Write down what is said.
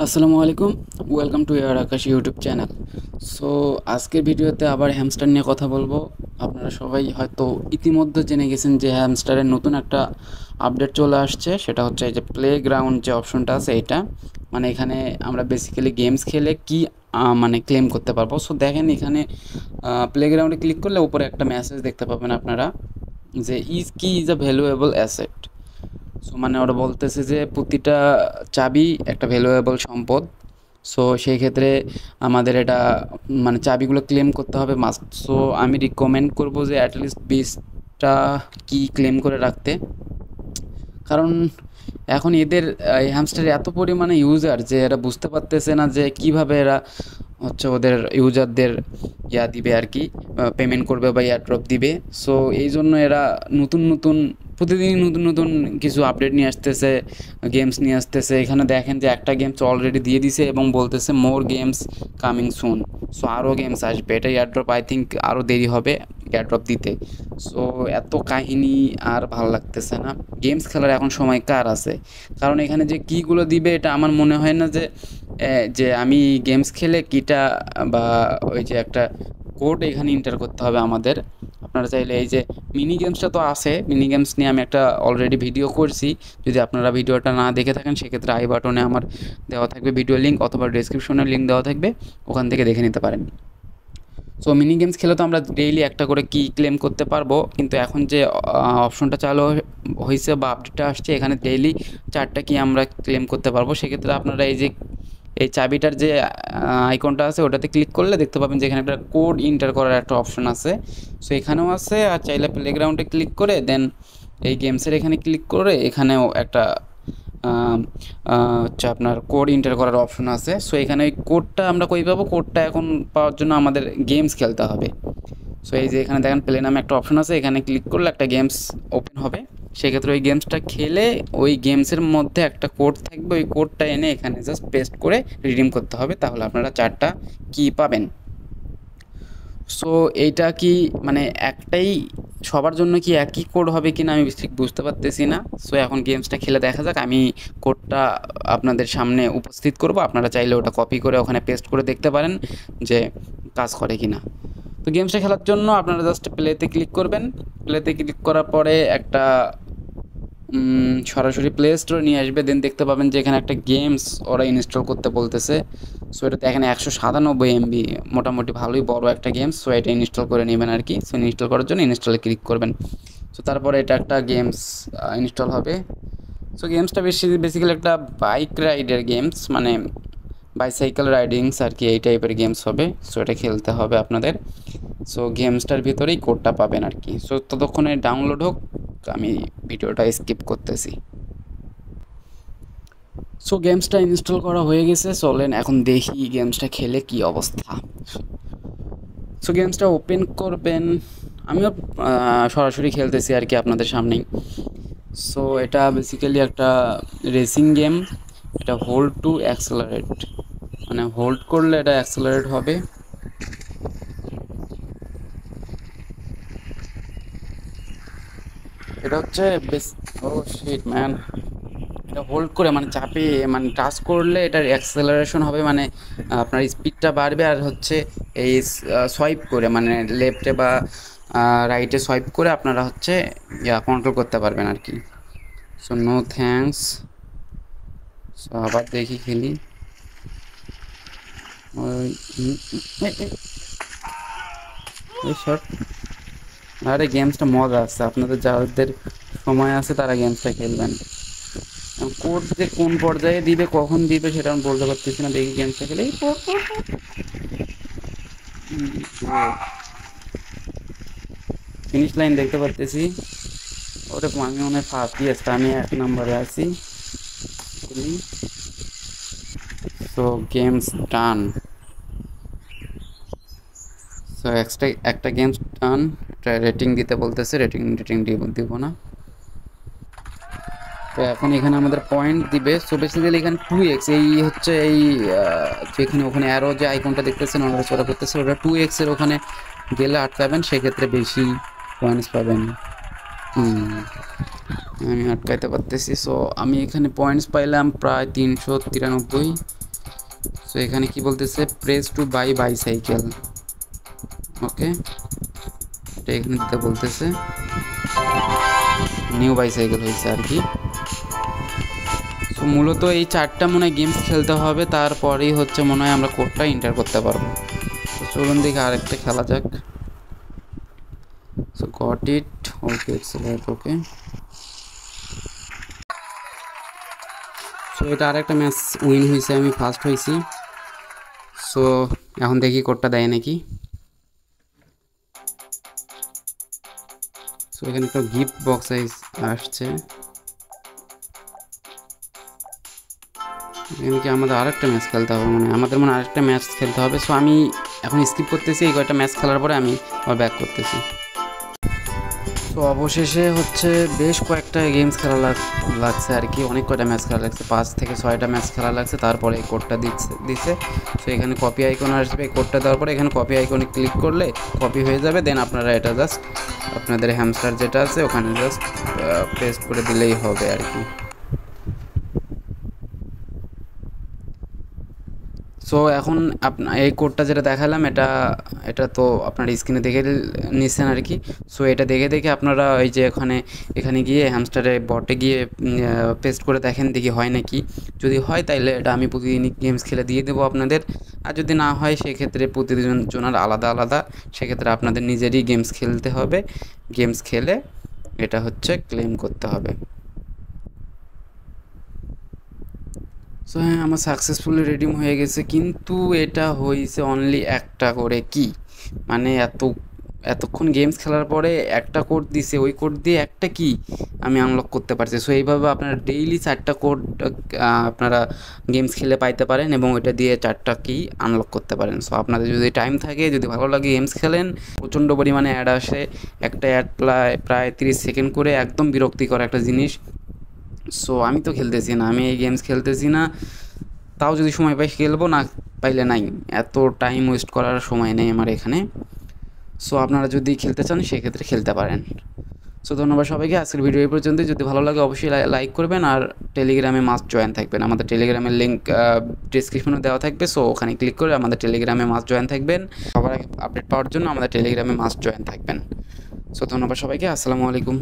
আসসালামু আলাইকুম, welcome to year Akash YouTube channel. So আজকের ভিডিওতে আবার হ্যামস্টার নিয়ে কথা বলবো। আপনারা সবাই হয়তো ইতিমধ্যে জেনে গেছেন যে হ্যামস্টারের নতুন একটা আপডেট চলে আসছে। সেটা হচ্ছে এই যে প্লেগ্রাউন্ড যে অপশনটা আছে এইটা, মানে এখানে আমরা বেসিক্যালি গেমস খেলে কি মানে ক্লেম করতে পারবো। সো দেখেন এখানে প্লেগ্রাউন্ডে ক্লিক করলে উপরে একটা মেসেজ দেখতে পাবেন আপনারা যে is a valuable asset. So মানে ওরা বলতেছে যে প্রতিটা চাবি একটা ভ্যালুয়েবল সম্পদ। সো সেই ক্ষেত্রে আমাদের এটা মানে চাবিগুলো ক্লেম করতে হবে মাস্ট। সো আমি রিকমেন্ড করবো যে অ্যাটলিস্ট 20টা কি ক্লেম করে রাখতে। কারণ এখন এদের এই হ্যামস্টারের এত পরিমাণে ইউজার যে এরা বুঝতে পারতেছে না যে কিভাবে এরা হচ্ছে ওদের ইউজারদের দিবে আর কি, পেমেন্ট করবে বা ড্রপ দিবে। সো এই জন্য এরা নতুন নতুন প্রতিদিনই নতুন নতুন কিছু আপডেট নিয়ে আসতেছে, গেমস নিয়ে আসতেছে। এখানে দেখেন যে একটা গেমস অলরেডি দিয়ে দিছে এবং বলতেছে মোর গেমস কামিং সুন। সো আরও গেমস আসবে, এটা এয়ারড্রপ আই থিঙ্ক আরও দেরি হবে এয়ারড্রপ দিতে। সো এত কাহিনী আর ভালো লাগতেছে না, গেমস খেলার এখন সময় কার আছে? কারণ এখানে যে কীগুলো দিবে এটা আমার মনে হয় না যে যে আমি গেমস খেলে কিটা বা ওই যে একটা কোড এখানে এন্টার করতে হবে আমাদের। আপনারা চাইলে এই যে মিনি গেমসটা তো আছে, মিনি গেমস নিয়ে আমি একটা অলরেডি ভিডিও করছি। যদি আপনারা ভিডিওটা না দেখে থাকেন সেক্ষেত্রে আই বাটনে আমার দেওয়া থাকবে ভিডিও লিঙ্ক, অথবা ডিসক্রিপশনে লিঙ্ক দেওয়া থাকবে, ওখান থেকে দেখে নিতে পারেন। সো মিনি গেমস খেলে তো আমরা ডেইলি একটা করে কি ক্লেম করতে পারবো, কিন্তু এখন যে অপশনটা চালু হয়েছে বা আপডেটটা আসছে, এখানে ডেইলি 4টা কি আমরা ক্লেম করতে পারবো। সেক্ষেত্রে আপনারা এই যে এই চাবিটার যে আইকনটা আছে ওটাতে ক্লিক করলে দেখতে পাবেন যে এখানে একটা কোড এন্টার করার একটা অপশন আছে। সো এখানেও আছে, আর চাইলে প্লেগ্রাউন্ডে ক্লিক করে দেন এই গেমসের এখানে ক্লিক করে এখানেও একটা হচ্ছে আপনার কোড এন্টার করার অপশন আছে। সো এখানে ওই কোডটা আমরা কই পাবো? কোডটা এখন পাওয়ার জন্য আমাদের গেমস খেলতে হবে। সো এই যে এখানে দেখেন প্লে নামে একটা অপশন আছে, এখানে ক্লিক করলে একটা গেমস ওপেন হবে। সেক্ষেত্রে ওই গেমসটা খেলে ওই গেমসের মধ্যে একটা কোড থাকবে, ওই কোডটা এনে এখানে জাস্ট পেস্ট করে রিডিম করতে হবে, তাহলে আপনারা 4টা কি পাবেন। সো এইটা কি মানে একটাই সবার জন্য কি একই কোড হবে কিনা আমি ঠিক বুঝতে পারতেছি না। সো এখন গেমসটা খেলে দেখা যাক। আমি কোডটা আপনাদের সামনে উপস্থিত করব, আপনারা চাইলে ওটা কপি করে ওখানে পেস্ট করে দেখতে পারেন যে কাজ করে কিনা। তো গেমসটা খেলার জন্য আপনারা জাস্ট প্লেতে ক্লিক করবেন। প্লেতে ক্লিক করার পরে একটা সরাসরি প্লে স্টোরে নিয়ে আসবে। দেন দেখতে পাবেন যে এখানে একটা গেমস ওরা ইনস্টল করতে বলতেছে। সো এটাতে এখানে 197 MB, মোটামুটি ভালোই বড় একটা গেমস। সো এটা ইনস্টল করে নেবেন আর কি। সো ইনস্টল করার জন্য ইনস্টলে ক্লিক করবেন। সো তারপরে এটা একটা গেমস ইনস্টল হবে। সো গেমসটা বেসিক্যালি একটা বাইক রাইডের গেমস, মানে বাইসাইকেল রাইডিংস আর কি, এই টাইপের গেমস হবে। সো এটা খেলতে হবে আপনাদের। সো গেমসটার ভিতরেই কোডটা পাবেন আর কি। সো ততক্ষণে ডাউনলোড হোক, আমি ভিডিওটা স্কিপ করতেছি। সো গেমসটা ইনস্টল করা হয়ে গেছে, চলেন এখন দেখি গেমসটা খেলে কি অবস্থা। সো গেমসটা ওপেন করবেন, আমিও সরাসরি খেলতেছি আর কি আপনাদের সামনেই। সো এটা বেসিক্যালি একটা রেসিং গেম। এটা হোল্ড টু অ্যাক্সেলারেট, মানে হোল্ড করলে এটা অ্যাক্সেলারেট হবে। এটা হচ্ছে বেশ, ও শিট ম্যান, এটা হোল্ড করে মানে চাপে মানে টাচ করলে এটার অ্যাক্সেলারেশন হবে, মানে আপনার স্পিডটা বাড়বে। আর হচ্ছে এই সোয়াইপ করে মানে লেফটে বা রাইটে সোয়াইপ করে আপনারা হচ্ছে কন্ট্রোল করতে পারবেন আর কি। So no thanks. সো আবার দেখি খেলি। ওই শট। আরে গেমসটা মজা আছে, আপনাদের যাদের সময় আছে তারা গেমসটা খেলবেন। কোড যে কোন পর্যায়ে দিবে কখন দিবে সেটা আমি বলতে পারতেছি না, দেখি গেমসটা খেলে। ফিনিশ লাইন দেখতে পারতেছি। ওরে আমি মনে হয় ফার্স্ট, ইয়েস আমি 1 নম্বরে আছি। সো গেমস ডান। সো একটা গেমস ডান। এটা রেটিং দিতে বলতেছে, রেটিং দিব না। তো এখন এখানে আমাদের পয়েন্ট দিবে। সো বেসিক্যালি এখানে 2x, এই হচ্ছে এই যেখানে ওখানে অ্যারো যে আইকনটা দেখতেছেন নড়াচড়া করতেছে, ওটা 2x এর ওখানে গেলে আটকাবেন, সেক্ষেত্রে বেশি পয়েন্টস পাবেন। আমি আটকাইতে পারতেছি। সো আমি এখানে পয়েন্টস পাইলাম প্রায় 393। সো এখানে কি বলতেছে, প্রেস টু বাই বাইসাইকেল। ওকে, এটা এখানে দিতে বলতেছে, নিউ বাইসাইকেল হয়েছে আর কি। সো মূলত এই 4টা মনে হয় গেমস খেলতে হবে, তারপরেই হচ্ছে মনে হয় আমরা কোডটা এন্টার করতে পারবো। তো চলুন দেখি আরেকটা খেলা যাক। So got it, okay excellent, okay. So এটা আরেকটা ম্যাচ উইন হয়েছে, আমি ফার্স্ট হয়েছি। সো এখন দেখি কোডটা দেয় নাকি। সো এখানে একটা গিফট বক্স আসছে। এখানে কি আমাদের আরেকটা ম্যাচ খেলতে হবে, আমাদের আরেকটা ম্যাচ খেলতে হবে। সো আমি এখন স্কিপ করতেছি, এই কয়েকটা ম্যাচ খেলার পরে আমি আবার ব্যাক করতেছি। তো অবশেষে হচ্ছে বেশ কয়েকটা গেমস খেলা লাগছে আর কি, অনেক কয়টা ম্যাচ খেলা লাগছে, 5 থেকে 6টা ম্যাচ খেলা লাগছে। তারপরে এই কোডটা দিচ্ছে। সো এখানে কপি আইকন আসবে, কোডটা দেওয়ার পরে এখানে কপি আইকনে ক্লিক করলে কপি হয়ে যাবে। দেন আপনারা এটা জাস্ট আপনাদের হ্যামস্টার যেটা আছে ওখানে জাস্ট পেস্ট করে দিলেই হবে আর কি। সো এখন এই কোডটা যেটা দেখালাম, এটা তো আপনার স্ক্রিনে দেখে নিচ্ছেন আর কি। সো এটা দেখে আপনারা এই যে এখানে গিয়ে হ্যামস্টারে বটে গিয়ে পেস্ট করে দেখেন দেখি হয় নাকি। যদি হয় তাইলে এটা আমি প্রতিদিন গেমস খেলে দিয়ে দেবো আপনাদের, আর যদি না হয় সেক্ষেত্রে প্রতিদিন জনের আলাদা, সেক্ষেত্রে আপনাদের নিজেরই গেমস খেলতে হবে। গেমস খেলে এটা হচ্ছে ক্লেম করতে হবে। সো হ্যাঁ, আমার সাকসেসফুলি রিডিম হয়ে গেছে, কিন্তু এটা হয়েছে অনলি একটা করে। কি মানে এতক্ষণ গেমস খেলার পরে একটা কোড দিছে, ওই কোড দিয়ে একটা কি আমি আনলক করতে পারছি। সো এইভাবে আপনারা ডেইলি 4টা কোড আপনারা গেমস খেলে পাইতে পারেন এবং ওইটা দিয়ে 4টা কি আনলক করতে পারেন। সো আপনাদের যদি টাইম থাকে, যদি ভালো লাগে, গেমস খেলেন, প্রচণ্ড পরিমাণে অ্যাড আসে, একটা অ্যাড প্রায় 30 সেকেন্ড করে, একদম বিরক্তিকর একটা জিনিস। সো আমি তো খেলতেছি না, আমি এই গেমস খেলতেছি না। তাও যদি সময় পাই খেলবো, না পাইলে নাই, এত টাইম ওয়েস্ট করার সময় নেই আমার এখানে। সো আপনারা যদি খেলতে চান সেক্ষেত্রে খেলতে পারেন। সো ধন্যবাদ সবাইকে, আজকের ভিডিও এই পর্যন্ত। যদি ভালো লাগে অবশ্যই লাইক করবেন, আর টেলিগ্রামে মাস্ট জয়েন থাকবেন। আমাদের টেলিগ্রামের লিঙ্ক ডিসক্রিপশনে দেওয়া থাকবে। সো ওখানে ক্লিক করে আমাদের টেলিগ্রামে মাস্ট জয়েন থাকবেন। সবার আগে আপডেট পাওয়ার জন্য আমাদের টেলিগ্রামে মাস্ট জয়েন থাকবেন। সো ধন্যবাদ সবাইকে, আসসালামু আলাইকুম।